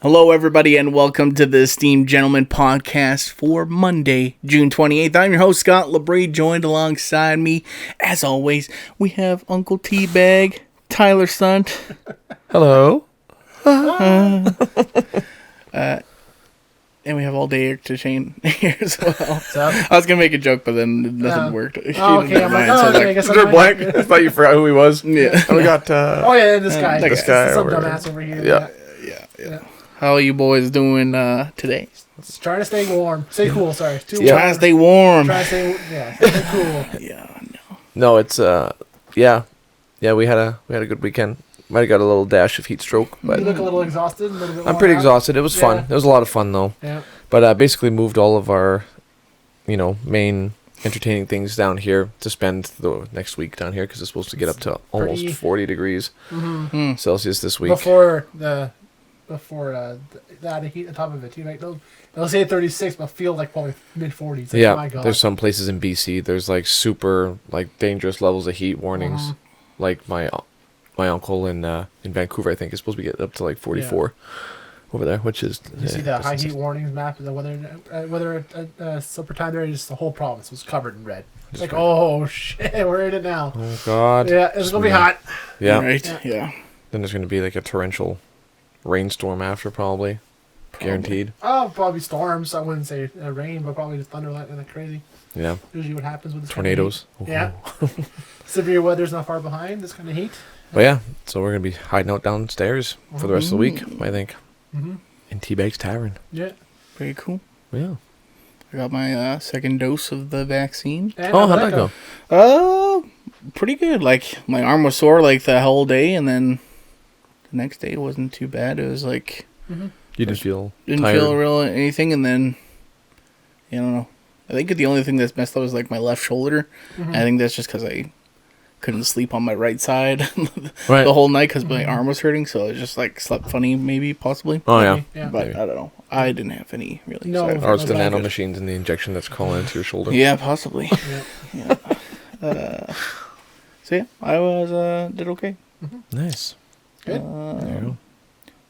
Hello, everybody, and welcome to the Esteemed Gentleman podcast for Monday, June 28th. I'm your host, Scott LeBrie, joined alongside me, as always, we have Uncle Teabag, Tyler Stunt. Hello. And we have all day to Shane here as well. I was going to make a joke, but then nothing worked. Okay. I'm like, I guess They're blank. I thought you forgot who he was. Yeah. And we got, this guy. This guy Some over dumbass over here. Yeah. How are you boys doing today? Just trying to stay warm. Stay cool, sorry. Too Trying to warm. stay warm. Trying to stay cool. Yeah, no. No, it's, yeah, we had a good weekend. Might have got a little dash of heat stroke, but You look a little exhausted. A little bit I'm worn pretty out. exhausted. It was fun. Yeah. It was a lot of fun, though. Yeah. But basically moved all of our, main entertaining things down here to spend the next week down here because it's supposed to get up to almost 40 degrees Celsius this week. Before the heat on top of it, too. Like, they'll say 36, but feel like probably mid-40s. Like, Yeah, oh my God. there's some places in BC. There's like super dangerous levels of heat warnings. Like my uncle in Vancouver, I think, is supposed to get up to like 44 over there, which is. You see the high heat warnings map of the weather super time there, just the whole province was covered in red. It's like, oh shit, we're in it now. Oh God. Yeah, it's gonna be hot. Yeah. Right? Yeah. Then there's gonna be like a torrential rainstorm after, probably. Guaranteed. Oh, probably storms. I wouldn't say rain, but probably just thunder lightning like crazy. Yeah. Usually what happens with this Tornadoes. Kind of yeah. Severe weather's not far behind this kind of heat. But yeah, so we're gonna be hiding out downstairs for the rest of the week, I think. In Teabag's Tavern. Yeah. Very cool. Yeah. I got my second dose of the vaccine. And Oh, how'd that go? Pretty good. Like, my arm was sore like the whole day, and then the next day it wasn't too bad. It was like You didn't feel didn't tired? feel real anything, and then I don't know. I think the only thing that's messed up is like my left shoulder. I think that's just because I couldn't sleep on my right side Right. the whole night because my arm was hurting, so I just like slept funny, maybe possibly. Oh yeah. Yeah. But maybe. I don't know. I didn't have any really. No. side effects. Or it's the Very nano good. machines and the injection that's calling into your shoulder. Yeah, possibly. Yeah. So yeah, I was did okay. Nice. Good. There you go.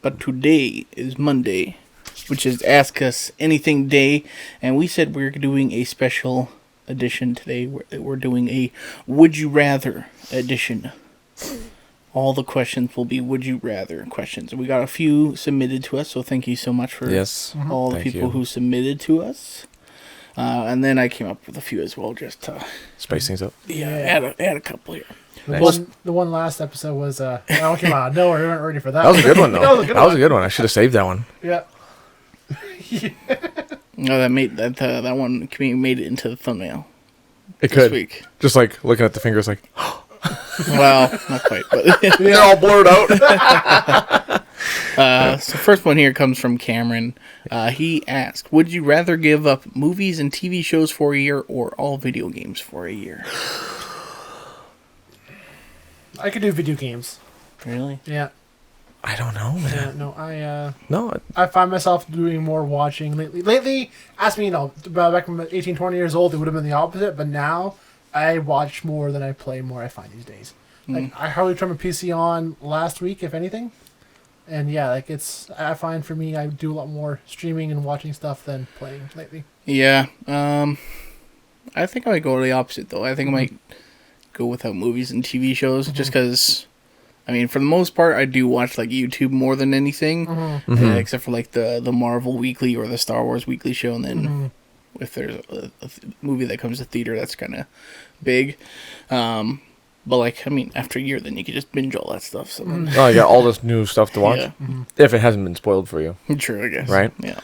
But today is Monday, which is Ask Us Anything Day, and we said we're doing a special edition today. We're doing a Would You Rather edition. All the questions will be Would You Rather questions. We got a few submitted to us, so thank you so much for Yes. all the Thank people you. who submitted to us. And then I came up with a few as well, just to Spice things up. add a couple here. Nice. The one last episode was oh come on, no, we weren't ready for that. That was a good one, though. That was a good That was a one. good one. I should have saved that one. Yeah. No, that one made it into the thumbnail It this could. week. Just like looking at the fingers, like Well, not quite, but they're all blurred out. so first one here comes from Cameron. He asked, "Would you rather give up movies and TV shows for a year, or all video games for a year?" I could do video games. Really? Yeah. I don't know, man. Yeah. No, No. I find myself doing more watching lately. Lately, ask me, back when I was 18, 20 years old, it would have been the opposite. But now, I watch more than I play more, I find these days. Like, I hardly turned my PC on last week, if anything. And yeah, like, I find for me, I do a lot more streaming and watching stuff than playing lately. Yeah. I think I might go the opposite, though. I think I might go without movies and TV shows, just because... I mean, for the most part, I do watch like YouTube more than anything, except for like the Marvel Weekly or the Star Wars Weekly show, and then if there's a movie that comes to theater, that's kind of big. But like, I mean, after a year, then you can just binge all that stuff. So then, Oh, you got all this new stuff to watch. yeah, If it hasn't been spoiled for you. true, I guess. Right? Yeah.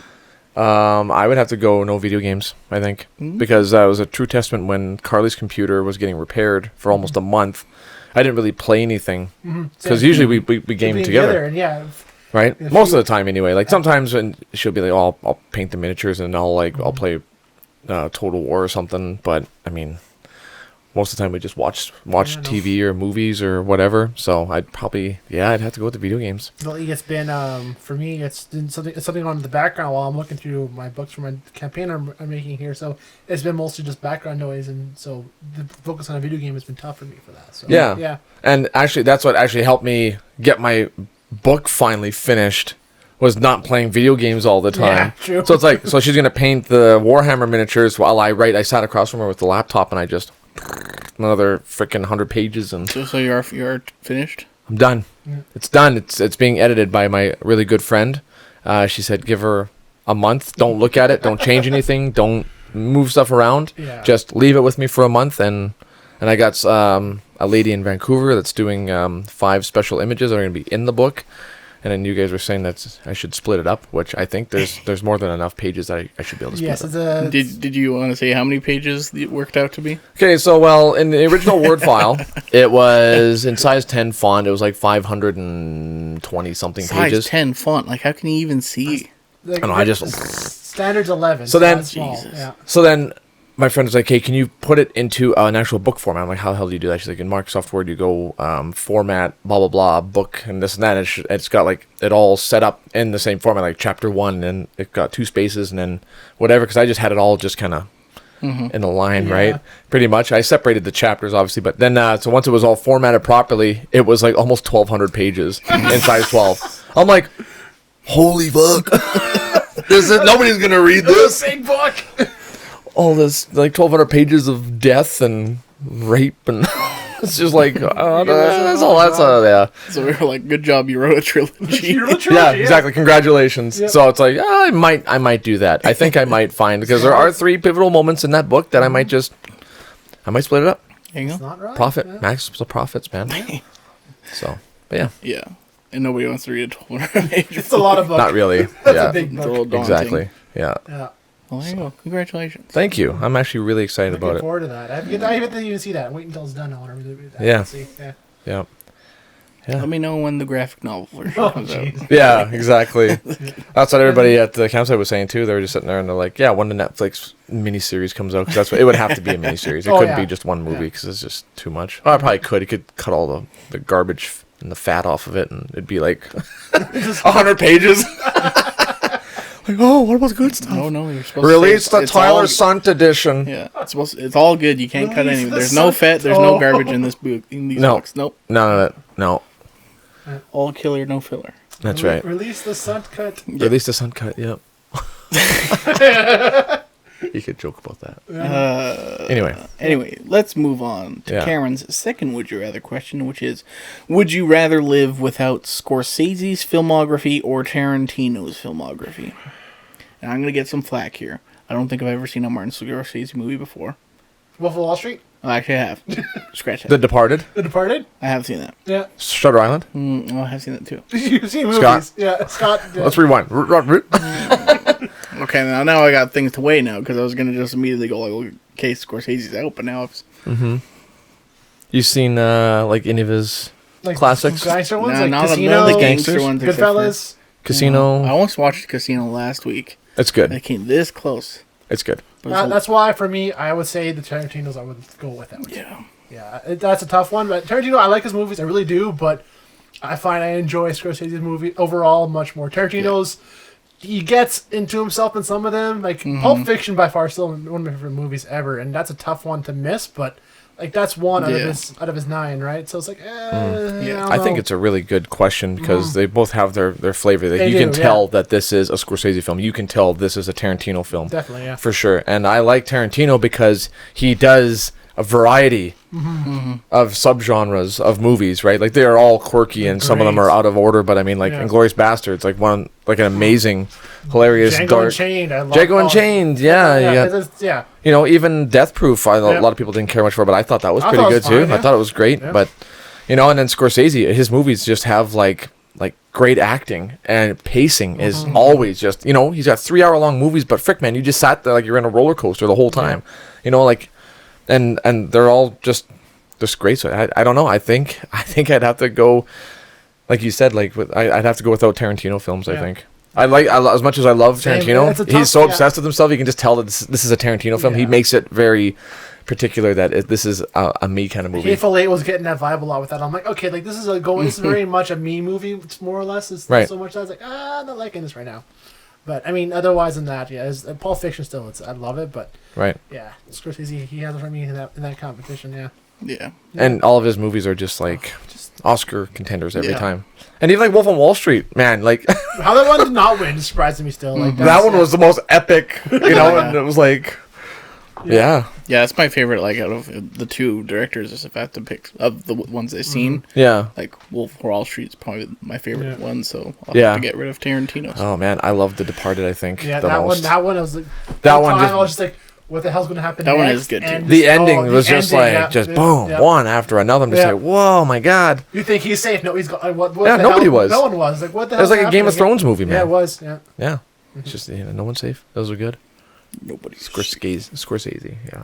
I would have to go no video games, I think. Because that was a true testament when Carly's computer was getting repaired for almost a month. I didn't really play anything. Because usually we game Being together. And yeah, Right? If Most you- of the time anyway. Like sometimes when she'll be like, oh, I'll paint the miniatures and I'll play Total War or something. But I mean, most of the time we just watch TV or movies or whatever. So I'd have to go with the video games. lately it's been for me it's been something on the background while I'm looking through my books for my campaign I'm making here. So it's been mostly just background noise, and so the focus on a video game has been tough for me for that. So Yeah. And actually that's what actually helped me get my book finally finished was not playing video games all the time. Yeah, true. So it's like, so she's gonna paint the Warhammer miniatures while I write. I sat across from her with the laptop and I just another freaking 100 pages and So you are finished? I'm done. Yeah. It's done. It's being edited by my really good friend. She said give her a month. Don't look at it. Don't change anything. Don't move stuff around. Yeah. Just leave it with me for a month and I got a lady in Vancouver that's doing 5 special images that are going to be in the book. And then you guys were saying that I should split it up, which I think there's more than enough pages that I should be able to split Yes, up. it's a. Did you want to say how many pages it worked out to be? Okay, so, well, in the original Word file, it was in size 10 font. It was like 520-something Size pages. 10 font. Like, how can you even see? Like, I don't know, I just... Standard's 11. So then- that's small. Jesus. Yeah. So then my friend was like, hey, can you put it into an actual book format? I'm like, how the hell do you do that? She's like, in Microsoft Word, you go format, blah, blah, blah, book, and this and that. It's got, like, it all set up in the same format, like chapter 1, and it got 2 spaces, and then whatever, because I just had it all just kind of in a line, Yeah. right? Pretty much. I separated the chapters, obviously, but then, so once it was all formatted properly, it was, like, almost 1,200 pages in size 12. I'm like, holy fuck. Nobody's going to read this. Big book. All this like 1,200 pages of death and rape and it's just like that's all. That's yeah. So we were like, good job, you wrote a trilogy. You're a trilogy, Yeah, exactly. Congratulations. Yep. So it's like I might do that. I think I might find because there are 3 pivotal moments in that book that I might split it up. There you It's go. not right. Profit, Yeah. max the profits, man. So, but yeah, Yeah. And nobody wants to read a 1200 page. It's a lot of books. not really. That's Yeah, a big It's a book. little daunting. exactly. Yeah. Yeah. Well, there you go. Congratulations. Thank you. I'm actually really excited Looking about it. forward to that. I haven't even see that. Wait until it's done. I want to really read that. Yeah. See. Yeah. Yeah. Let me know when the graphic novel version Oh, comes out. jeez. Yeah, exactly. That's what everybody at the campsite was saying too. They were just sitting there and they're like, "Yeah, when the Netflix miniseries comes out, because that's what it would have to be a miniseries. It Oh, couldn't yeah. be just one movie Yeah. because it's just too much. Oh, I probably could. It could cut all the garbage and the fat off of it, and it'd be like 100 pages. Like, oh, what about the good stuff? No, you're supposed Release to say the it's Tyler all- Sant edition. Yeah, it's all good. You can't cut Release anything. the There's no sun- fat. There's no Oh. garbage in this book. In these No. books. Nope. None of it. No, All killer, no filler. that's right. Release the sun cut. Release the sun cut. Yep. You could joke about that. Anyway, let's move on to Yeah. Karen's second would you rather question, which is, would you rather live without Scorsese's filmography or Tarantino's filmography? And I'm going to get some flack here. I don't think I've ever seen a Martin Scorsese movie before. Wolf of Wall Street. Oh, actually, I have. Scratch that. The Departed, The Departed. I have seen that. Yeah. Shutter Island. Oh, I have seen that too. You've seen movies. Scott. Yeah. Scott. Let's rewind. Okay, now I got things to weigh now, because I was going to just immediately go, like, okay, Scorsese's out, but now it's... You've seen like any of his like classics? Gangster ones, Nah, like none of Casino, the gangster Gangsters? ones. except for- Goodfellas. Casino. I almost watched Casino last week. It's I good. came this close. It's good. But it's a- That's why, for me, I would say the Tarantino's. I would go with that one. yeah. Yeah, that's a tough one. But Tarantino, I like his movies. I really do. But I find I enjoy Scorsese's movie overall much more. Tarantino's, he gets into himself in some of them. Like Pulp Fiction, by far, still one of my favorite movies ever, and that's a tough one to miss. But like that's one out of his 9, right? So it's like, Yeah. I think it's a really good question because they both have their flavor. They You can do, tell yeah. that this is a Scorsese film. You can tell this is a Tarantino film. definitely, yeah. For sure. And I like Tarantino because he does a variety of subgenres of movies, right? Like they are all quirky and some of them are Great. out of order, but I mean like Yeah. Inglourious Bastards, like an amazing, hilarious, Django dark Unchained. I love Django Unchained, yeah. yeah. You know, even Death Proof, a Yeah. lot of people didn't care much for, but I thought that was I pretty thought it good was too. fine, I yeah. thought it was great, Yeah. but you know, and then Scorsese, his movies just have like great acting and pacing is Mm-hmm. always just, you know, he's got 3-hour long movies, but frick man, you just sat there like you're in a roller coaster the whole time. You know, like and they're all just great. So I don't know. I think I'd have to go, like you said, like I'd have to go without Tarantino films. I Yeah. think as much as I love Same. Tarantino, It's a he's tough- so yeah. obsessed with himself. You can just tell that this is a Tarantino film. He Yeah. makes it very particular that this is a me kind of movie. Hateful Eight was getting that vibe a lot with that. I'm like, okay, like this is this is very much a me movie. It's more or less. It's Right. so much that I was like, I'm not liking this right now. But I mean, otherwise than that, yeah, Pulp Fiction still. I love it, but Right. yeah, Scorsese he has it for me in that competition. Yeah. Yeah. And all of his movies are just like Just Oscar contenders every Yeah. time. And even like Wolf on Wall Street, man, like how that one did not win surprised me still. Like that one was the most epic, you know, and it was like, yeah. Yeah, that's my favorite. Like out of the two directors, if I have to pick of the ones I've seen, Yeah. like Wolf of Wall Street is probably my favorite Yeah. one. So I'll Yeah. have to get rid of Tarantino's. Oh man, I love The Departed. I think Yeah, the that most. one. That one I was like, That whole one time just- I was just like, what the hell's going to happen? That one next? is good, too. And The just- ending the was just ending, like, yeah, just yeah, boom, yeah. one after another. I'm just Yeah. like, whoa, my god. You think he's safe? No, he's got. What Yeah, the nobody hell? was. No one was. Like, what the It hell? was like a Game of Thrones movie, man. Yeah, it was. Yeah. Yeah, it's just no one's safe. Those are good. Nobody's Scorsese, yeah.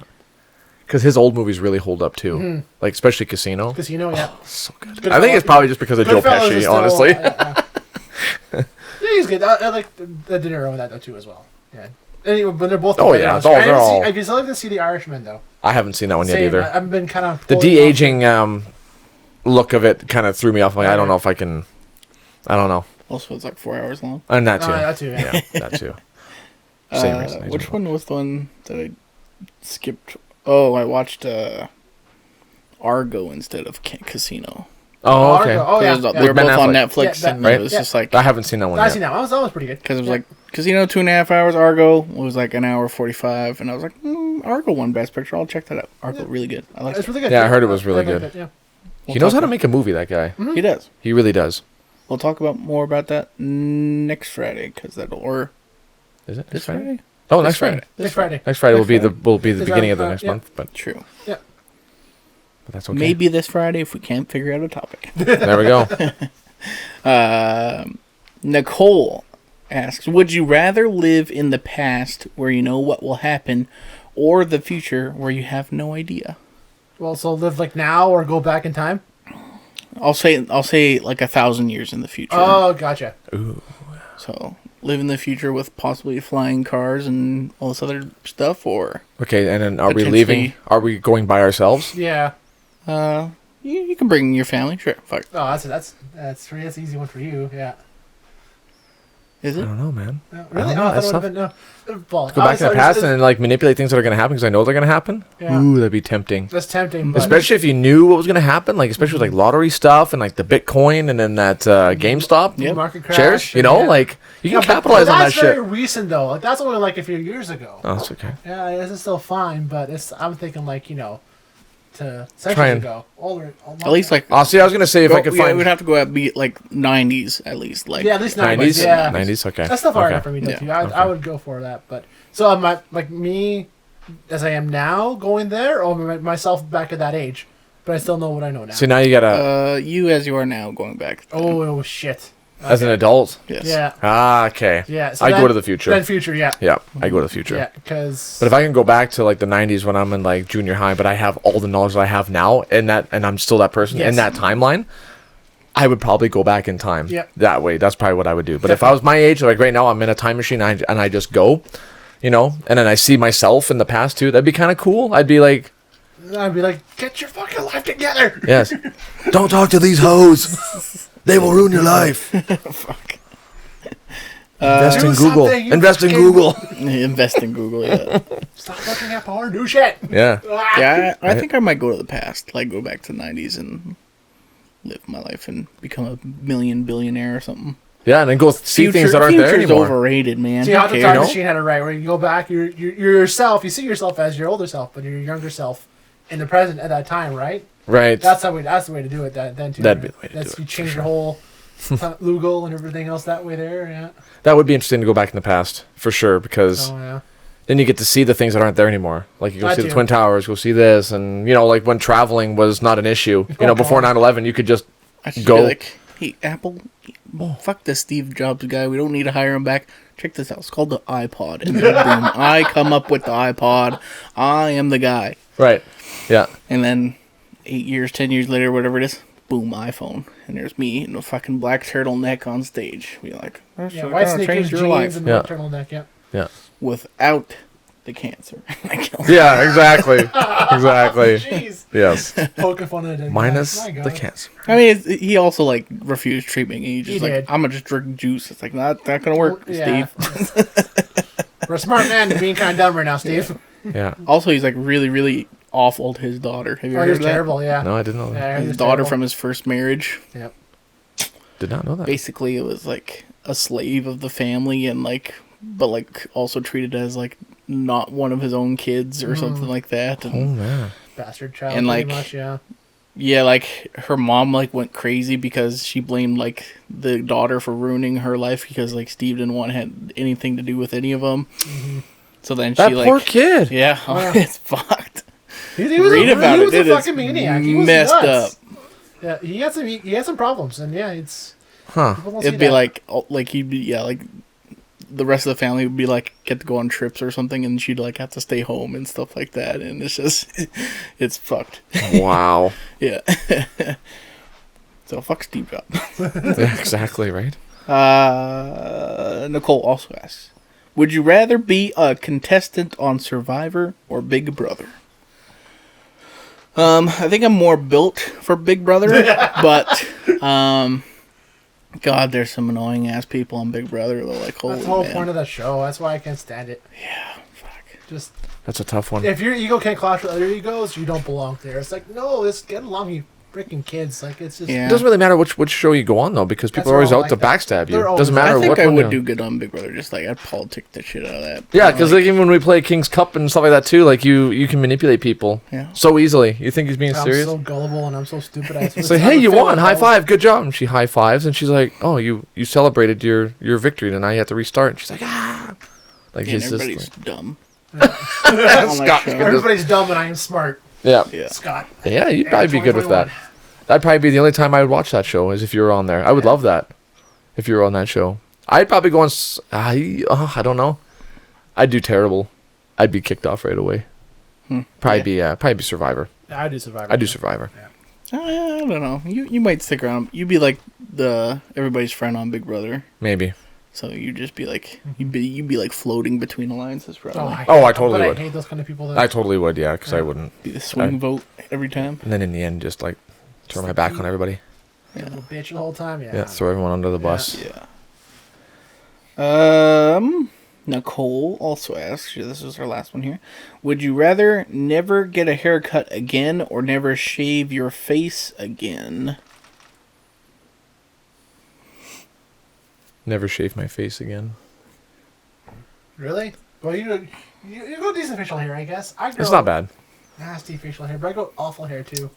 Because his old movies really hold up too, like especially Casino. Casino, yeah. So good. Good I think fellas. it's probably just because of Joe Goodfellas is Pesci, still- honestly. yeah, he's good. I like the De Niro in that though too as well. Yeah. Anyway, but they're both. Oh, yeah, together. they're all- I still like to see The Irishman though. I haven't seen that one yet Same, either. I've been kind of The de-aging look of it kind of threw me off. Like, I don't know if I can. I don't know. Also, it's like 4 hours long. And that Oh, too. that too. Yeah. Yeah, that too. Same reason. Which one was the one that I skipped? Oh, I watched Argo instead of Casino. Oh, okay. Argo. Oh yeah. Because yeah. they were Ben both on Affleck. Netflix, Yeah, and right? it was Yeah. just like I haven't seen that one I yet. seen that one. That was pretty good. because it was Yeah. like Casino 2.5 hours, Argo was like an hour 45, and I was like, Argo won Best Picture. I'll check that out. Argo, really good. I like It's it. really good. Yeah, I heard it was really like good. it, yeah. He knows how to make a movie. That guy. He does. He really does. We'll talk about more about that next Friday because Is it this Friday. Oh, next Friday. Next Friday. Next Friday will be the It's beginning of the on, next yeah. month, but True. Yeah. that's okay. Maybe this Friday if we can't figure out a topic. There we go. Nicole asks, would you rather live in the past where you know what will happen or the future where you have no idea? Well, so live like now or go back in time. I'll say like 1,000 years in the future. Oh, gotcha. So live in the future with possibly flying cars and all this other stuff, or Okay, and then are we Potentially- leaving? Are we going by ourselves? Yeah. you can bring your family. Sure, fuck. Oh, that's an easy one for you. Yeah. Is I it? don't know, man. No, I really? don't know, Oh, I that's thought it would have been no. Well, Go back to the past and like manipulate things that are going to happen because I know they're going to happen. Yeah. Ooh, that'd be tempting. That's tempting, but Especially if you knew what was going to happen, like especially with like lottery stuff and like the Bitcoin and then that GameStop Yep. market crash. shares. You know, yeah. like you can Yeah, but capitalize on that that's very shit. recent though. Like that's only like a few years ago. Oh, it's okay. Yeah, this is still fine, but I'm thinking like to Try centuries and- ago. Older, At least like Oh, see, I was going to say if I could we find would have to go at be like 90s at least. Like yeah, at least 90s. Yeah, 90s. Okay. That's still far Okay. enough for me though. Yeah, Too. I okay. would go for that, but so am I like me as I am now going there, or myself back at that age, but I still know what I know now. See, now you gotta you as you are now going back. Oh shit. as an adult. Yes. Yeah. Ah, okay. Yeah. So I go then- to the future. Then future, yeah. Yeah, I go to the future. Yeah, because But if I can go back to like the 90s when I'm in like junior high, but I have all the knowledge that I have now and I'm still that person Yes. in that timeline, I would probably go back in time. Yep. That way, that's probably what I would do. But if I was my age, like right now, I'm in a time machine and I just go, and then I see myself in the past too. That'd be kind of cool. I'd be like, get your fucking life together. yes, don't talk to these hoes. They will ruin your life. Fuck. Invest Do in Google. something, you Invest in fucking- Google. Invest in Google. Yeah. Stop looking at porn. Do shit. Yeah. Ah. Yeah, I think I might go to the past, like go back to the 90s and live my life and become a billionaire or something. Yeah, and then go see things that aren't there Future's anymore. overrated, man. See Who how the cares? time know? machine had it right, where you go back, you're yourself. You see yourself as your older self, but you're your younger self in the present at that time, right? Right. That's the way to do it. Then too. That'd be the way to That's, do it, You for change sure. your whole Lugal and everything else that way there. Yeah. That would be interesting to go back in the past for sure because Oh yeah. then you get to see the things that aren't there anymore. Like you go That see the too. Twin Towers, go see this, and like when traveling was not an issue. Before 9/11, you could just I should Go. be like, hey, Apple, fuck this Steve Jobs guy. We don't need to hire him back. Check this out. It's called the iPod. And then boom, I come up with the iPod. I am the guy. right. Yeah. And then 8 years, 10 years later, whatever it is, boom, iPhone. And there's me in a fucking black turtleneck on stage. Be like, that's Yeah. gonna White sneakers, change your jeans, life. and Yeah. turtleneck. Yeah. Yeah. Without the cancer. Yeah. Exactly. exactly. Jeez. Yes. Poking fun at it. Minus My God. the cancer. I mean, he also like refused treatment. And he just He like, did. I'm gonna just drink juice. It's like not gonna work, Yeah. Steve. We're a smart man being kind of dumb right now, Steve. Yeah. Also, he's like really, really awful to his daughter. Have you Oh, ever he was heard of that? terrible. Yeah. No, I didn't know that. Yeah, he His was daughter terrible. from his first marriage. Yep. Did not know that. Basically, it was like a slave of the family, and like, but like also treated as like not one of his own kids or something like that. Oh And man. Bastard child. And, pretty like, much, yeah. yeah, like her mom like went crazy because she blamed like the daughter for ruining her life because like Steve didn't want to have anything to do with any of them. So then That she like poor kid. yeah, Yeah. it's fucked. He Read about he was it. It a is fucking maniac. He was messed nuts. up. Yeah, he had some problems, and yeah, it's Huh. people don't see It'd be that. like he'd be yeah like the rest of the family would be like get to go on trips or something, and she'd like have to stay home and stuff like that, and it's just it's fucked. Wow. Yeah. So fuck Steve Jobs. Yeah, exactly, right? Nicole also asks, would you rather be a contestant on Survivor or Big Brother? I think I'm more built for Big Brother, but God, there's some annoying ass people on Big Brother. They're like, holy That's the whole man. point of the show. That's why I can't stand it. Yeah, fuck. Just That's a tough one. if your ego can't clash with other egos, you don't belong there. It's like, no, let's get along, you freaking kids. Like, it's just Yeah. It doesn't really matter which show you go on though, because people That's are always all out to like that. backstab you. They're always Doesn't like matter I think what I one would you- do good on Big Brother. Just like I'd politic the shit out of that. Yeah, because like even when we play King's Cup and stuff like that too, like you can manipulate people Yeah. so easily. You think he's being I'm serious? so gullible and I'm so stupid. It's like, hey, you won, high five, good job. And she high fives, and she's like, oh, you celebrated your victory, and now you have to restart. And she's like, ah, like and he's just everybody's like, dumb. Scott. On that show. can just- Everybody's dumb and I am smart. yeah, Yeah. Scott. yeah, you'd probably be good with that. 2021. That'd probably be the only time I would watch that show is if you were on there. I would love that if you were on that show. I'd probably go on. I don't know. I'd do terrible. I'd be kicked off right away. Probably be Survivor. Yeah, I do Survivor. I do Survivor. I don't know. You might stick around. You'd be like everybody's friend on Big Brother. Maybe. So you'd just be like you'd be like floating between alliances probably. I totally but would. I hate those kind of people. That, I totally would. Yeah, because I wouldn't. Be the swing vote every time. And then in the end, just like turn my back on everybody. yeah. Little bitch the whole time. Yeah. Yeah, throw everyone under the bus. Yeah. Nicole also asks, this is our last one here. Would you rather never get a haircut again or never shave your face again? Never shave my face again. Really? Well, you go decent facial hair, I guess. I go It's not bad. nasty facial hair, but I go awful hair too.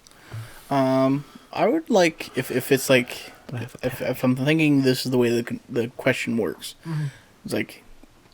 I would like if it's like if I'm thinking this is the way the question works. It's like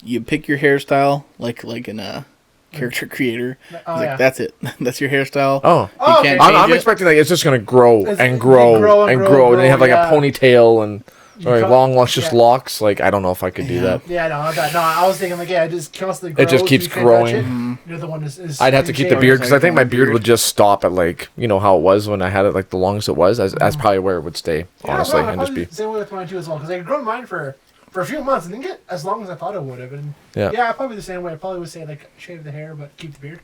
you pick your hairstyle like in a character creator. Oh, It's like yeah. that's it. That's your hairstyle. Oh. Oh, You can't okay. change I'm it. expecting like it's just gonna grow It's- and you grow grow and and grow, grow, and then you have like yeah. a ponytail and or cut- long, luscious yeah. locks. Like I don't know if I could do that. Yeah, no, not that. No, I was thinking like, yeah, it just constantly grows. It just keeps you can't touch it. growing. You're the one is I'd have to keep the clean-shaven. beard because I think my Like beard beard. would just stop at like how it was when I had it like the longest it was. As probably where it would stay honestly Yeah, and just be. the same way with mine too as well. Because I had grown mine for a few months and didn't get as long as I thought it would have. And Yeah. probably the same way. I probably would say like shave the hair but keep the beard.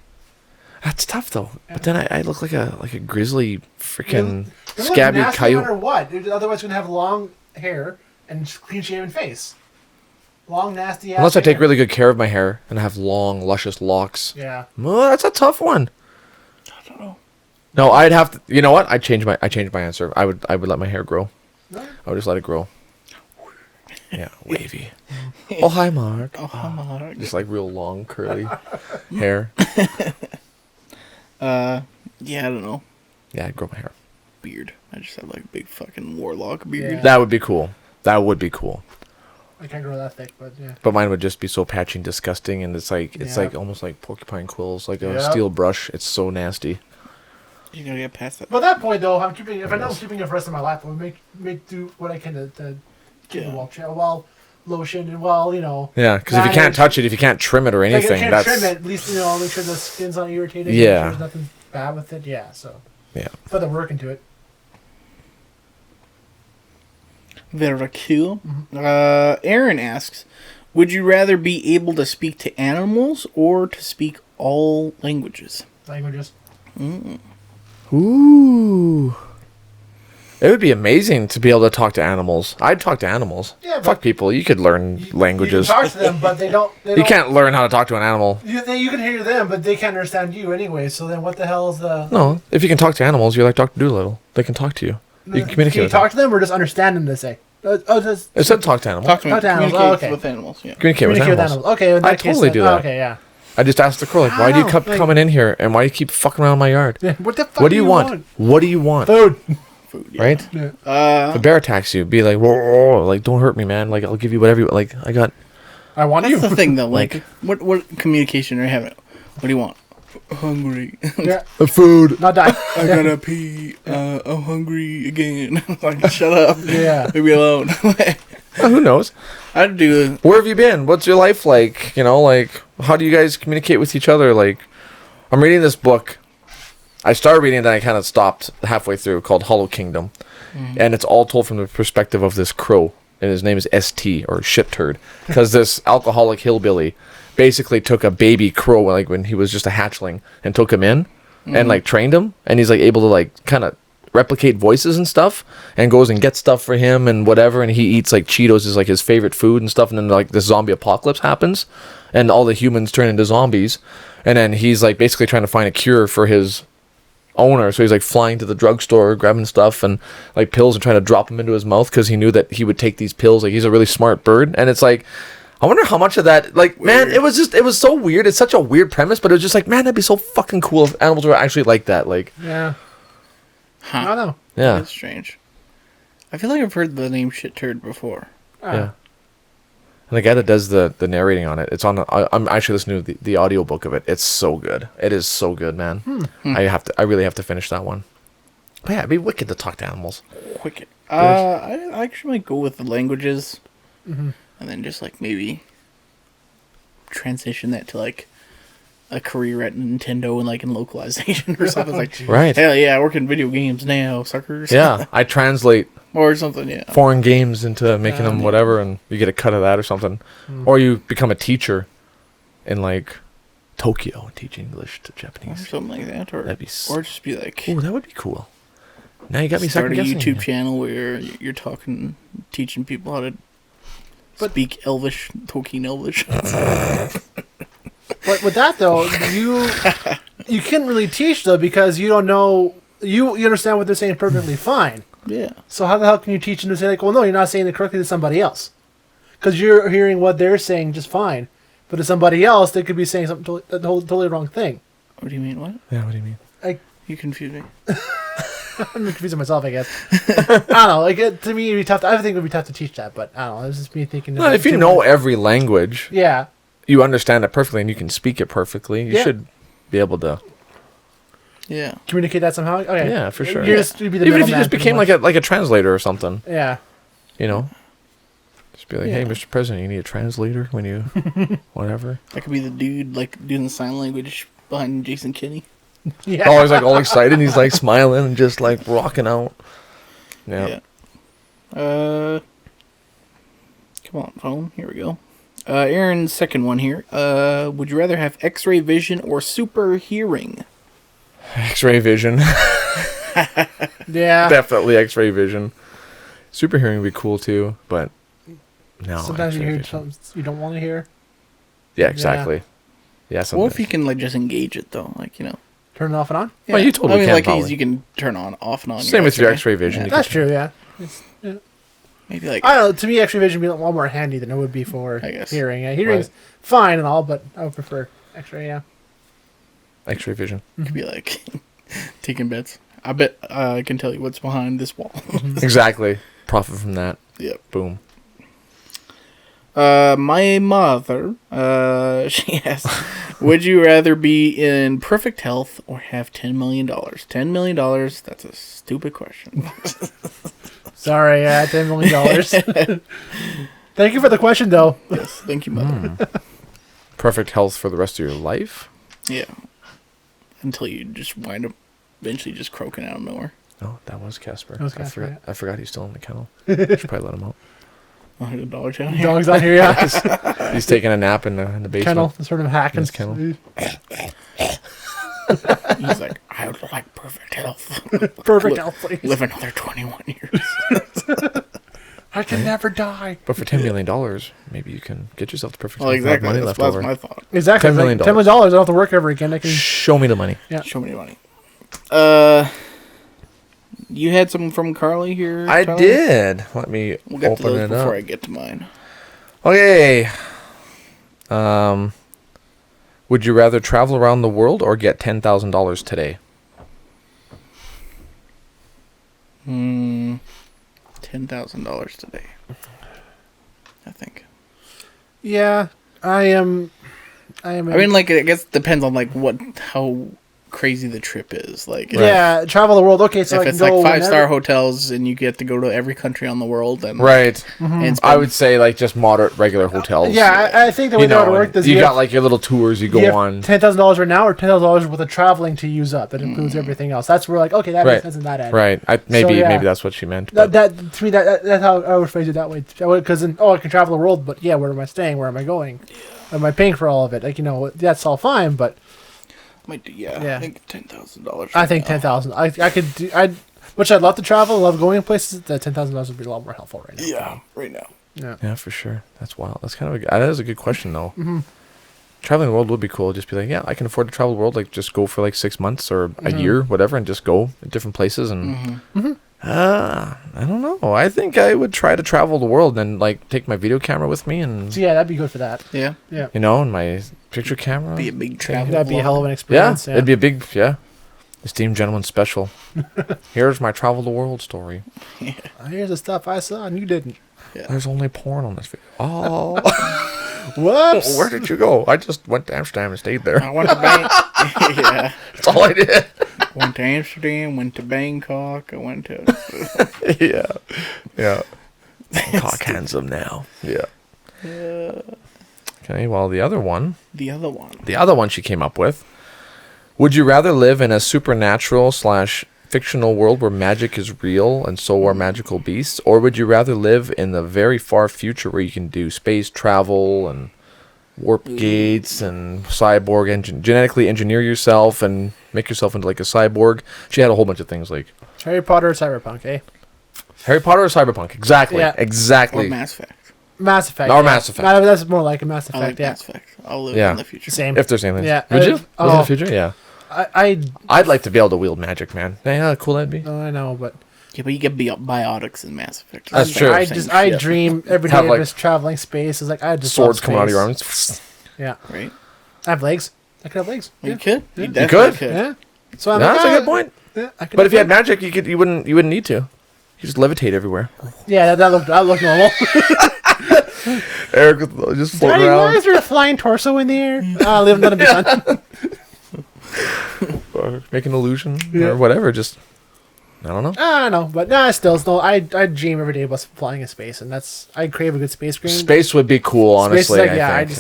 That's tough though. But then I look like a grizzly freaking It looks scabby nasty no matter coyote. what. Otherwise, you're gonna have long hair and clean shaven face. Long nasty ass. Unless I take hair. really good care of my hair and I have long, luscious locks. Yeah. Well, that's a tough one. I don't know. No, I'd have to. You know what? I changed my answer. I would let my hair grow. No. I would just let it grow. Yeah, wavy. Oh hi, Mark. Oh, come on. Just like real long curly hair. Yeah, I don't know. Yeah, I'd grow my hair. Beard. I just have like a big fucking warlock beard. Yeah. That would be cool. That would be cool. I can't grow that thick, but yeah. But mine would just be so patchy and disgusting, and it's like Yeah. almost like porcupine quills, like a Yeah. steel brush. It's so nasty. You gotta get past that. But at that point, though, if I know I'm keeping it for the rest of my life, I would make do what I can to keep Yeah. it well lotion and well. Yeah, because if you can't manage- touch it, if you can't trim it or Like, anything, I can't that's trim it. At least make sure the skin's not irritated. Yeah. Make sure there's nothing bad with it. Yeah. So. yeah. Put the work into it. Very cool. Aaron asks, would you rather be able to speak to animals or to speak all languages? Languages. Ooh. It would be amazing to be able to talk to animals. I'd talk to animals. Yeah, but Fuck people. You could learn languages. You can talk to them, but they don't. You can't learn how to talk to an animal. You can hear them, but they can't understand you anyway. So then, what the hell is the? No, if you can talk to animals, you're like Dr. Doolittle. They can talk to you. You can communicate Can you with them. talk to them or just understand them to say? Just It said talk to animals. Talk to me. Talk to animals. Communicate Oh, okay. with animals. Yeah. Communicate with communicate with animals. animals. Okay, in that I case, totally then- do that. okay, yeah. I just asked the crow, like, why do you I keep don't know, coming in here? And why do you keep fucking around my yard? Yeah, what the fuck? What do you want? What do you want? Food. Food. Yeah. Right? Yeah. If a bear attacks you, be like, whoa, whoa, whoa, like, don't hurt me, man. Like, I'll give you whatever you like. I got. I want That's you. the thing, though. Like, what communication are you having? What do you want? Hungry. Yeah, Food. not die. I gotta pee. I'm hungry again. Like, shut up. Yeah. Leave me alone. Who knows? I'd do. Where have you been? What's your life like? You know, like, how do you guys communicate with each other? Like, I'm reading this book. I started reading it, then I kind of stopped halfway through, called Hollow Kingdom. And it's all told from the perspective of this crow. And his name is ST, or shit turd. Because this alcoholic hillbilly basically took a baby crow, like, when he was just a hatchling, and took him in and, like, trained him. And he's, like, able to, like, kind of replicate voices and stuff, and goes and gets stuff for him and whatever, and he eats like Cheetos is like his favorite food and stuff, and then like this zombie apocalypse happens and all the humans turn into zombies, and then he's like basically trying to find a cure for his owner, so he's like flying to the drugstore grabbing stuff and like pills and trying to drop them into his mouth because he knew that he would take these pills. Like, he's a really smart bird, and it's like, I wonder how much of that, like, man, it was so weird. It's such a weird premise, but it was just like, man, that'd be so fucking cool if animals were actually like that. Like, Yeah. Huh. I don't know. yeah. That's strange. I feel like I've heard the name shit turd before. Yeah. And the guy that does the narrating on it, it's on. I'm actually listening to the audiobook of it. It's so good. It is so good, man. I really have to finish that one. But yeah, it'd be wicked to talk to animals. Wicked. I actually might go with the languages, and then just like maybe transition that to like a career at Nintendo and like in localization or something like. Right. Hell yeah, I work in video games now, suckers. Yeah, I translate or something. Yeah. foreign games into making them whatever, and you get a cut of that or something. Or you become a teacher in like Tokyo and teach English to Or Japanese. something like that, or That'd be or just be like Ooh, that would be cool. Now you got me start a second guessing. YouTube channel where you're talking, teaching people how to speak Elvish, Tolkien Elvish. But with that though, you can't really teach though because you don't know you understand what they're saying perfectly fine. Yeah. So how the hell can you teach them to say like, well, no, you're not saying it correctly to somebody else, because you're hearing what they're saying just fine, but to somebody else they could be saying something totally wrong thing. What do you mean? What? Yeah, what do you mean? You confuse me. I'm confusing myself, I guess. I don't know. Like to me, it'd be tough. I think it would be tough to teach that, but I don't know. It's just me thinking. Well, if you know every language, yeah, you understand it perfectly and you can speak it perfectly, you Yeah. should be able to. Yeah. communicate that somehow. Okay, Yeah, for sure. You'd be the Even if you middleman, just pretty became much. like a translator or something, yeah. you know, just be like, hey, Yeah. Mr. President, you need a translator when you whatever. I could be the dude like doing the sign language behind Jason Kinney. Yeah. Always like all excited, and he's like smiling and just like rocking out. Yeah. Come on, phone. Here we go. Aaron's second one here. Would you rather have X-ray vision or super hearing? X-ray vision, Yeah. definitely X-ray vision. Super hearing would be cool too, but no. Sometimes you X-ray hear vision. something you don't want to hear. Yeah, exactly. Yeah. What Sometimes. if you can like just engage it though? Like, you know. Turn it off and on. Well, you totally I mean, can, like probably. you can turn on, off, and on. Same with your X-ray vision. You That's can- true. Yeah. Maybe like I don't know. To me, X-ray vision would be a lot more handy than it would be for I guess. hearing. Hearing's fine and all, but I would prefer X-ray. Yeah. X-ray vision. could be like taking bets. I bet I can tell you what's behind this wall. Exactly. Profit from that. Yep. Boom. My mother, she asked, would you rather be in perfect health or have $10 million? $10 million, that's a stupid question. Sorry, $10 million. Thank you for the question, though. Yes, thank you, mother. Perfect health for the rest of your life? Yeah. Until you just wind up eventually just croaking out of nowhere. Oh, that was Casper. That was Casper, I forgot he's still in the kennel. Should probably let him out. Oh, the dog's out here. Dog's on here, yeah. He's taking a nap in the basement. Kennel, sort of hacking. His kennel. He's like, I would like perfect health. Perfect health, please. Live another 21 years. I can never die. But for $10 million, maybe you can get yourself the perfect Well, health, have exactly. money That's left over. my thought. Exactly. $10 million. $10 million. I don't have to work ever again. I can. Show me the money. Yeah. Show me the money. You had something from Carly here? I Tyler? did. Let me We'll get to open those it before up. I get to mine. Okay. Would you rather travel around the world or get $10,000 today? $10,000 today. I think. Yeah, I am. I mean, like, I guess it depends on like how crazy the trip is. Like, Yeah, travel the world. Okay, so if I can it's go like 5-star whenever. hotels and you get to go to every country on the world, then Right. and I would say like just moderate, regular hotels. Yeah, I think the way that would work is you got like your little tours you go on. $10,000 right now, or $10,000 worth of traveling to use up. That includes everything else. That's where like okay, that makes sense in that end. Right. Maybe yeah. that's what she meant. That, But that to me that's how I would phrase it that way. Because I can travel the world, but yeah, where am I staying? Where am I going? Am I paying for all of it? Like that's all fine, but I think $10,000. I think 10,000. I could do. Which I'd love to travel. Love going places. That $10,000 would be a lot more helpful right now. Yeah, right now. yeah, for sure. That's wild. That's kind of that is a good question though. Traveling the world would be cool. Just be like, yeah, I can afford to travel the world. Like, just go for like 6 months or a year, whatever, and just go in different places. And I don't know. I think I would try to travel the world and like take my video camera with me, and So yeah, that'd be good for that. Yeah, Yeah, and my picture camera. be a big travel. that'd be a vlog. hell of an Yeah, experience. it'd be a big esteemed gentleman special. Here's my travel the world story. Here's the stuff I saw and you didn't. There's only porn on this video. Oh, Whoops. where did you go? I just went to Amsterdam and stayed there. I went to yeah, That's all I did. went to Amsterdam, went to Bangkok, I went to. yeah. Cock handsome now. Yeah. Okay. Well, the other one she came up with. Would you rather live in a supernatural / fictional world where magic is real and so are magical beasts, or would you rather live in the very far future where you can do space travel and warp gates and cyborg genetically engineer yourself and make yourself into like a cyborg? She had a whole bunch of things like Harry Potter or Cyberpunk, eh? Harry Potter or Cyberpunk. Exactly. Yeah. Exactly. Or Mass Effect. Mass Effect. Or Mass Effect. That's more like a Mass I Effect, like yeah. Mass Effect. I'll live Yeah. in the future. Same. If there's anything. Yeah. Would you? Oh. Live in the future? Yeah. I'd I'd like to be able to wield magic, man. Yeah, how cool that'd be. I know, but Yeah, but you get biotics in Mass Effect. That's It's true. like I the just same I shit, dream every Have, day like, of just traveling space. It's like I just Swords love coming out of your space. arms. Yeah, right? I have legs. I could have legs. Well, Yeah. you could. Yeah. You definitely could? Yeah. So I'm That's like, a good point. Yeah, I could But have if you had legs. magic, you wouldn't need to. You just levitate everywhere. Yeah, that looked normal. Eric would just float Daddy, why around, is there a flying torso in the air? Live none of the fun. or make an illusion or whatever. Just I don't know. I don't know, but still, I dream every day about flying in space, and I crave a good space dream. Space would be cool, Space is honestly.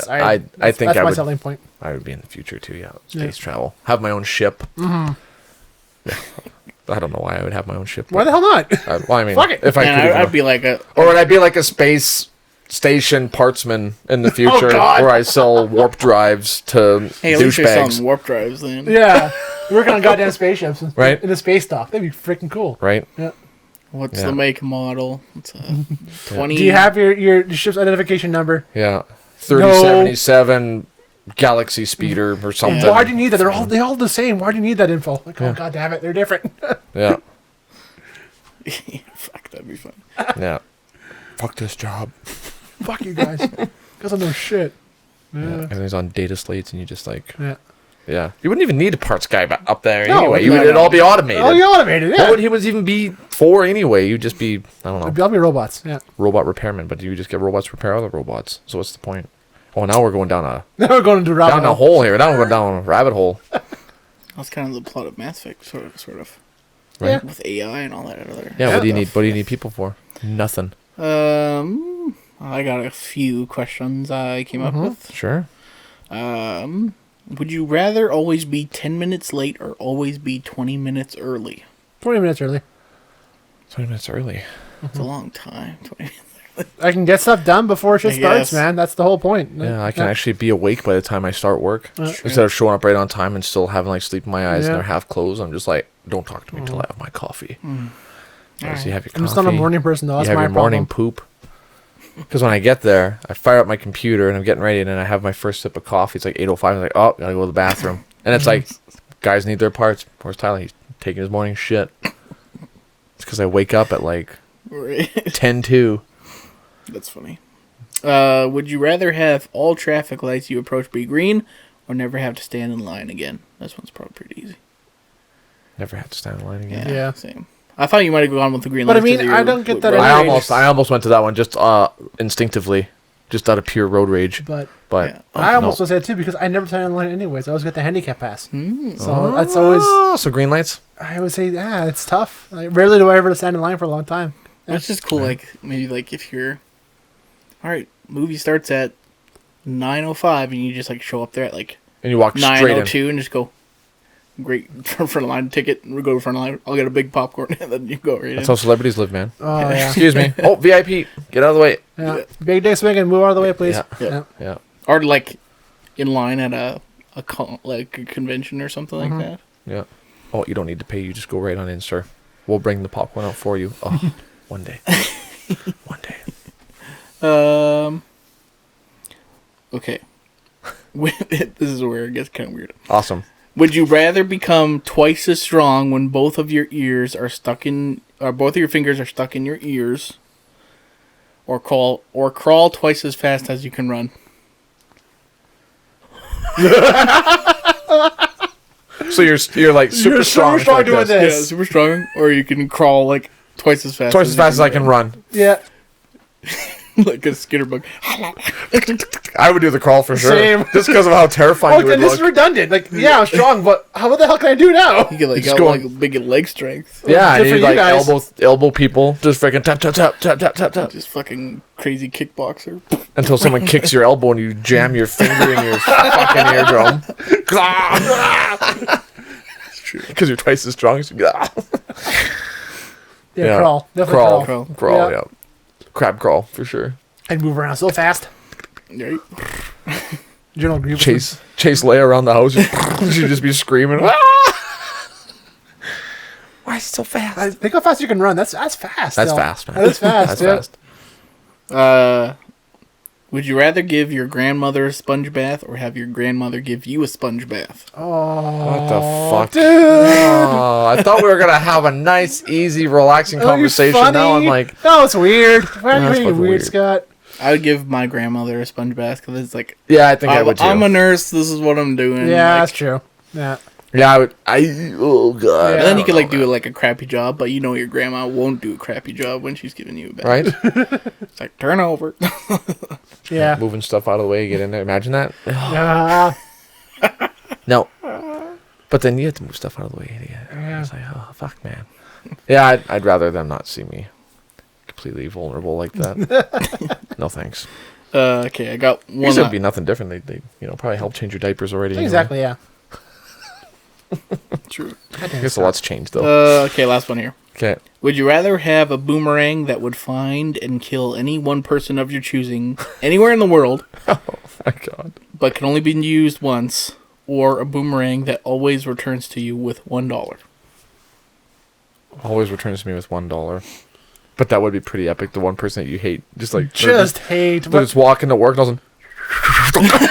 like, I think that's I my would. selling point. I would be in the future too. Yeah, space travel. Have my own ship. I don't know why I would have my own ship. Why the hell not? Well, I mean, Fuck it. if I could, And even- I'd be like a. or would I be like a space station partsman in the future, God. where I sell warp drives to Hey, at least you're douchebags? selling warp drives then. Yeah, working on goddamn spaceships, Right. In the space dock. That'd be freaking cool. Right? Yeah. What's Yeah. the make model? It's a 20. Do you have your ship's identification number? Yeah. 3077 Galaxy Speeder or something. Why do you need that? They're all the same. Why do you need that info? Like, oh god damn it, they're different. Yeah. Fuck, that'd be fun. Yeah. Fuck this job. Fuck you guys, because I know shit. Yeah. Everything's on data slates, and you just like, Yeah. yeah. You wouldn't even need a parts guy up there No, anyway. no, It'd no. all be automated. Oh, you automated. What Yeah. would he even be for anyway? You'd just be, I don't know, I'll be robots. Yeah. robot repairman, but you just get robots to repair other robots. So what's the point? Oh, now we're going down a Now we're going to rabbit down a hole. hole here. Now we're going down a rabbit hole. That's kind of the plot of Mass Effect, sort of. Right? Yeah. With AI and all that other. Yeah, what do you stuff. need? What do you need people for? Nothing. I got a few questions I came up with. Sure. Would you rather always be 10 minutes late or always be 20 minutes early? 20 minutes early. 20 minutes early. It's a long time. 20 minutes. I can get stuff done before shit I starts, guess. man. That's the whole point. Yeah, I can actually be awake by the time I start work. True. Instead of showing up right on time and still having like sleep in my eyes and Yeah. they're half closed, I'm just like, don't talk to me until I have my coffee. As you have your coffee, I'm just not a morning person, though. you That's have my your morning problem. poop. Because when I get there, I fire up my computer and I'm getting ready, and then I have my first sip of coffee. It's like 8:05. I'm like, oh, gotta go to the bathroom. And it's like, guys need their parts. Where's Tyler? He's taking his morning shit. It's because I wake up at like Right. 10:02. That's funny. Would you rather have all traffic lights you approach be green, or never have to stand in line again? This one's probably pretty easy. Never have to stand in line again. Yeah. Same. I thought you might have gone with the green But I lights. mean, 'cause I you're don't get that road I anyways. rage. almost went to that one just instinctively, just out of pure road rage. But But Yeah. I almost no. was that too because I never stand in line anyways. I always get the handicap pass. So that's always. So green lights. I would say, yeah, it's tough. Like, rarely do I ever stand in line for a long time. That's just cool. Like maybe like if you're, all right, movie starts at 9:05 and you just like show up there at like And you walk straight in. 9:02 and just go. Great, front of line ticket. We go to front of line. I'll get a big popcorn and then you go right That's in. how celebrities live, man. Oh, yeah. Excuse me. Oh, VIP. Get out of the way. Yeah. Big day swinging. Move out of the way, please. Yeah. Yeah. Yeah. Or like in line at like a convention or something like that. Yeah. Oh, you don't need to pay. You just go right on in, sir. We'll bring the popcorn out for you. Oh, one day. One day. Okay. This is where it gets kind of weird. Awesome. Would you rather become twice as strong when both of your ears are stuck in, or both of your fingers are stuck in your ears, or crawl twice as fast as you can run? So you're like super strong. strong like doing this. this. Yeah, super strong, or you can crawl like twice as fast. Twice as fast as I can run. Yeah. Like a skitter bug. I would do the crawl for sure. Same. Just because of how terrifying Oh, you would then this is look. redundant. Like, yeah, I'm strong, but what the hell can I do now? You get like, Just got, going- like big leg strength. Yeah, I Good for need you like guys. elbow people. Just freaking tap tap tap tap tap tap tap Just fucking crazy kickboxer. until someone kicks your elbow and you jam your finger in your fucking eardrum. Because you're twice as strong as you. Yeah, Yeah. crawl. Definitely crawl. Crawl, Yeah. yeah. Crab crawl for sure. I'd move around so fast. Right? General Grievous. Chase Leia around the house. She'd just be screaming. "Ah!" Why is he so fast? Think how fast you can run. That's fast. That's still. fast, man. That is fast. That's yeah. fast. Would you rather give your grandmother a sponge bath or have your grandmother give you a sponge bath? Oh, What the fuck? dude. Oh, I thought we were gonna have a nice, easy, relaxing conversation. Now I'm like, no, it's weird. Why are you That's making it fucking weird, weird. Scott? I would give my grandmother a sponge bath because it's like, yeah, I think I would too. I'm a nurse. This is what I'm doing. Yeah, like, that's true. Yeah. Yeah, I would. Oh god. Yeah. And then you could like do do it like a crappy job, but you know your grandma won't do a crappy job when she's giving you a bath. right. It's like turn over. Yeah. Moving stuff out of the way, get in there. Imagine that. Yeah. No. But then you have to move stuff out of the way. Yeah. It's like, oh fuck, man. Yeah, I'd rather them not see me completely vulnerable like that. No thanks. Okay, I got one. Because it would be nothing different. They probably help change your diapers already. anyway. Exactly, yeah. True. I guess a lot's changed though. Okay, last one here. Okay. Would you rather have a boomerang that would find and kill any one person of your choosing anywhere in the world, Oh my god. but can only be used once, or a boomerang that always returns to you with $1? Always returns to me with $1. But that would be pretty epic. The one person that you hate, just like Just hate. they're just walking to work, and all of a sudden,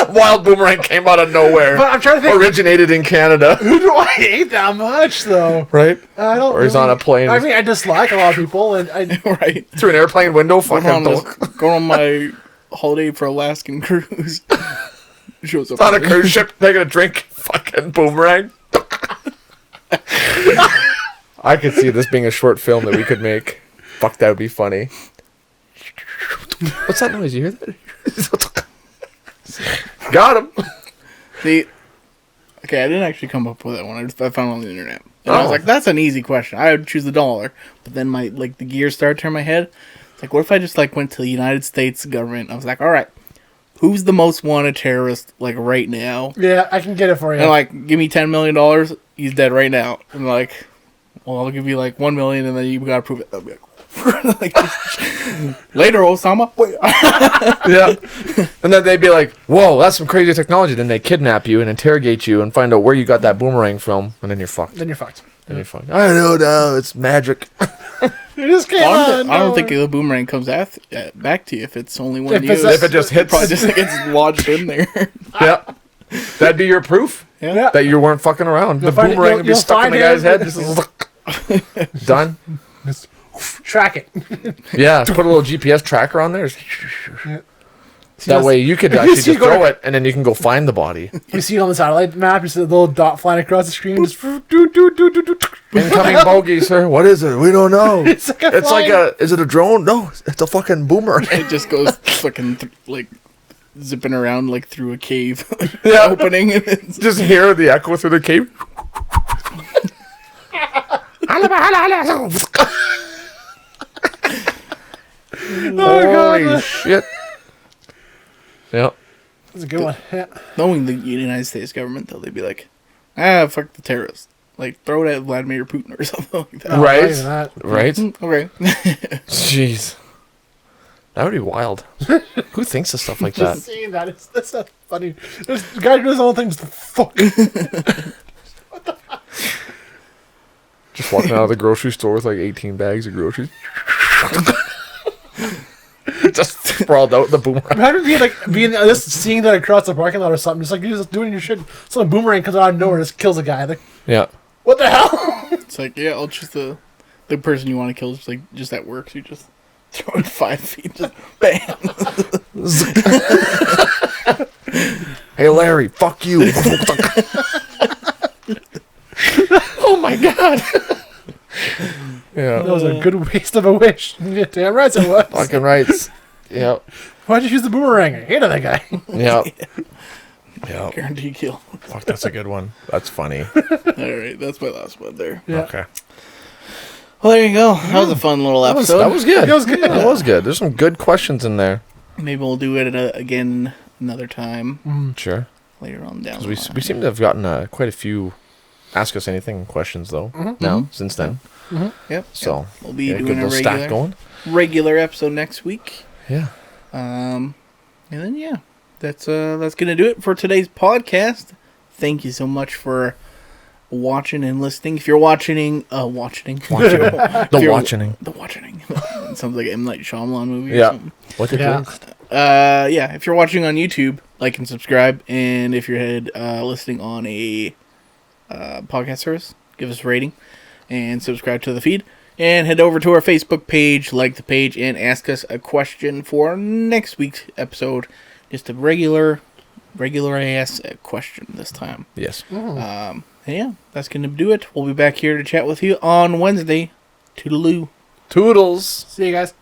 a wild boomerang came out of nowhere. But I'm trying to think. Originated in Canada, Who do I hate that much, though? right? I don't. Or he's on a plane. I mean, I dislike a lot of people, and I. Right. Through an airplane window. Going on, Fucking going on my holiday for Alaskan cruise. Shows up on a cruise ship, taking a drink. Fucking boomerang. I could see this being a short film that we could make. Fuck, that would be funny. What's that noise? You hear that? Got him. See, okay, I didn't actually come up with that one. I found it on the internet. And I was Oh. like, that's an easy question. I would choose $1. But then the gears started turning my head. It's like, what if I just went to the United States government? I was like, all right, who's the most wanted terrorist right now? Yeah, I can get it for you. And give me $10 million. He's dead right now. And well, I'll give you $1 million, and then you gotta prove it. I'll be like, Like, later, Osama. Wait. Yeah. And then they'd be like, whoa, that's some crazy technology. Then they kidnap you and interrogate you and find out where you got that boomerang from. And then you're fucked. Then you're fucked. Then you're fucked. I don't know. It's magic. You just came I don't think the boomerang comes back to you if it's only one If of you. it's If it just hits. Probably just gets lodged in there. Yeah. That'd be your proof Yeah. that you weren't fucking around. You'll The find it- boomerang you'll- would be you'll stuck in the find guy's him. head. Just done. Just track it. Yeah. Put a little GPS tracker on there. Yeah. That way you could actually see just go- throw it and then you can go find the body. You see it on the satellite map. You see the little dot flying across the screen. Just do. Incoming bogey, sir. What is it? We don't know. It's like a It's like is it a drone? No, it's a fucking boomerang. It just goes fucking like zipping around like through a cave Yeah. opening. And it's Just hear the echo through the cave. Holy shit. Yep. That's a good one. Yeah. knowing the United States government, though, they'd be like, fuck the terrorists. Like, throw it at Vladimir Putin or something like that. Oh, Right. not even that. Right? Okay. Jeez. That would be wild. Who thinks of stuff like Just that? seeing that, that's so funny. This guy does all things. Fuck. Just walking out of the grocery store with like 18 bags of groceries. Just sprawled out the boomerang. Imagine being just seeing that across the parking lot or something. Just like you're just doing your shit. Some boomerang comes out of nowhere and just kills a guy. Like, Yeah. what the hell? It's like, yeah, I'll choose the person you want to kill. Just like, just at work. So you just throw it 5 feet. Just bam. Hey, Larry, fuck you. Oh my god. Yeah. That was a good waste of a wish. Yeah, damn right it was. Fucking rights. Yep. Why'd you use the boomerang? I hated that guy. Yep. Yep. Guarantee kill. Fuck, that's a good one. That's funny. All right, that's my last one there. Yeah. Okay. Well, there you go. That was a fun little That was, episode. that was good. That was good. That was good. There's some good questions in there. Maybe we'll do it again another time Sure. later on down. We, the line. we seem to have gotten quite a few Ask Us Anything questions, though, now, since then. Yep. So, yep. We'll be yeah, good doing a little stack going. regular episode next week. Yeah. And then yeah, that's gonna do it for today's podcast. Thank you so much for watching and listening. If you're watching. The If you're- watching. The watching. It sounds like an M. Night Shyamalan movie or Yeah. something. What did Yeah. you Yeah, if you're watching on YouTube, like and subscribe, and if you're listening on a podcast service, give us a rating and subscribe to the feed, and head over to our Facebook page, like the page, and ask us a question for next week's episode. Just a regular ass question this time. Yes. And yeah, that's gonna do it. We'll be back here to chat with you on Wednesday. Toodaloo. Toodles. See you guys.